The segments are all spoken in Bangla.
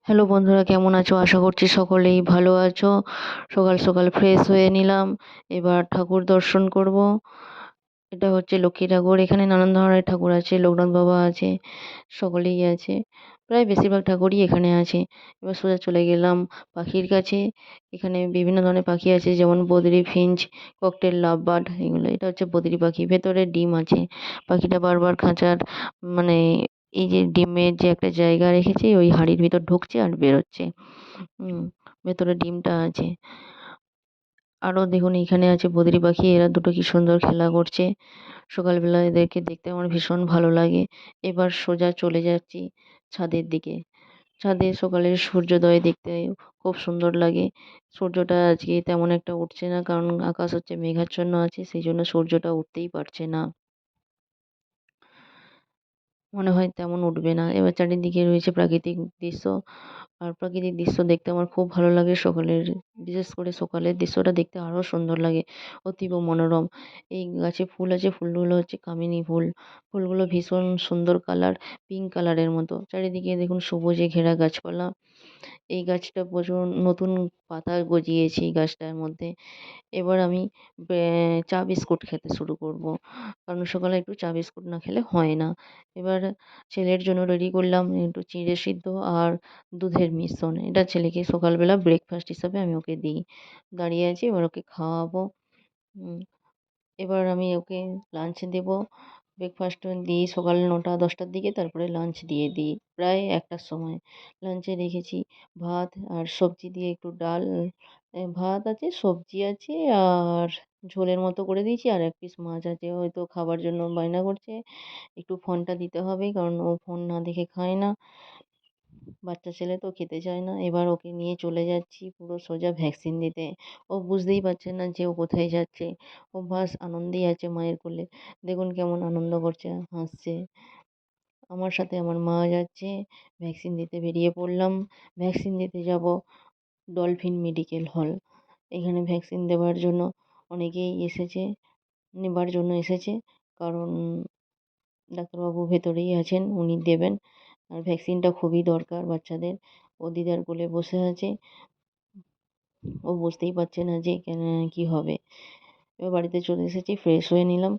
হ্যালো বন্ধুরা, কেমন আছো? আশা করছি সকলেই ভালো আছো। সকাল সকাল ফ্রেশ হয়ে নিলাম। এবার ঠাকুর দর্শন করব। এটা হচ্ছে লক্ষ্মী ঠাকুর। এখানে নানান ধরনের ঠাকুর আছে, লোকনাথ বাবা আছে, সকলেই আছে। প্রায় বেশিরভাগ ঠাকুরই এখানে আছে। এবার সোজা চলে গেলাম পাখির কাছে। এখানে বিভিন্ন ধরনের পাখি আছে, যেমন বদ্রি, ফিঞ্চ, ককটেল, লাভবার্ড এগুলো। এটা হচ্ছে বদ্রি পাখি, ভেতরে ডিম আছে। পাখিটা বারবার খাঁচার মানে এই যে ডিমের যে একটা জায়গা রেখেছে, ওই হাঁড়ির ভিতর ঢুকছে আর বেরোচ্ছে। হুম, ভেতরে ডিমটা আছে। আরো দেখুন এইখানে আছে বদ্রি পাখি, এরা দুটো কি সুন্দর খেলা করছে। সকালবেলা এদেরকে দেখতে আমার ভীষণ ভালো লাগে। এবার সোজা চলে যাচ্ছি ছাদের দিকে। ছাদে সকালের সূর্যোদয় দেখতে খুব সুন্দর লাগে। সূর্যটা আজকে তেমন একটা উঠছে না, কারণ আকাশ হচ্ছে মেঘাচ্ছন্ন আছে, সেই জন্য সূর্যটা উঠতেই পারছে না। মনে হয় তেমন উঠবে না। এবার চারিদিকে রয়েছে প্রাকৃতিক দৃশ্য। আর প্রাকৃতিক দৃশ্য দেখতে আমার খুব ভালো লাগে সকালের। বিশেষ করে সকালের দৃশ্যটা দেখতে আরো সুন্দর লাগে, অতীব মনোরম। এই গাছে ফুল আছে, ফুলগুলো হচ্ছে কামিনী ফুল। ফুলগুলো ভীষণ সুন্দর কালার, পিঙ্ক কালারের মতো। চারিদিকে দেখুন সবুজে ঘেরা গাছপালা। এই গাছটা প্রচুর নতুন পাতা গজিয়েছে এই গাছটার মধ্যে। এবার আমি চা বিস্কুট খেতে শুরু করব। কারণ সকালে একটু চা বিস্কুট না খেলে হয় না। এবার ছেলের জন্য রেডি করলাম একটু চিঁড়ে সিদ্ধ আর দুধের মিশ্রণ। এটা ছেলেকে সকালবেলা ব্রেকফাস্ট হিসাবে আমি ওকে দিই। দাঁড়িয়ে আছি, এবার ওকে খাওয়াবো। উম এবার আমি ওকে লাঞ্চ দেবো। ব্রেকফাস্ট দিই সকাল ৯টা-১০টার দিকে, তারপরে লাঞ্চ দিয়ে দিই প্রায় ১টার সময়। লাঞ্চে রেখেছি ভাত আর সবজি দিয়ে একটু ডাল, ভাত আছে, সবজি আছে আর ঝোলের মতো করে দিয়েছি, আর ১ পিস মাছ আছে। হয়তো খাবার জন্য বায়না করছে। একটু ফোনটা দিতে হবে, কারণ ও ফোন না দেখে খায় না। বাচ্চা ছেলে তো খেতে চায় না। এবার ওকে নিয়ে চলে যাচ্ছি পুরো সোজা ভ্যাকসিন দিতে। ও বুঝতেই পারছে না যে ও কোথায় যাচ্ছে। ও বাস আনন্দেই আছে মায়ের কোলে। দেখুন কেমন আনন্দ করছে, হাসছে। আমার সাথে আমার মা যাচ্ছে। ভ্যাকসিন দিতে বেরিয়ে পড়লাম। ভ্যাকসিন দিতে যাব ডলফিন মেডিকেল হল। এখানে ভ্যাকসিন দেওয়ার জন্য অনেকেই এসেছে, নেবার জন্য এসেছে। কারণ ডাক্তারবাবু ভেতরেই আছেন, উনি দেবেন। আর ভ্যাকসিনটা খুবই দরকার বাচ্চাদের। ও দিদার কোলে বসে আছে। ও বুঝতেই পারছে না যে কি হবে। এবার বাড়িতে চলে এসেছি, ফ্রেশ হয়ে নিলাম।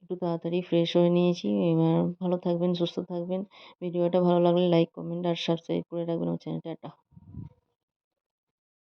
একটু তাড়াতাড়ি ফ্রেশ হয়ে নিয়েছি। এবার ভালো থাকবেন, সুস্থ থাকবেন। ভিডিওটা ভালো লাগলে লাইক, কমেন্ট আর সাবস্ক্রাইব করে রাখবেন আমার চ্যানেলটা। টাটা।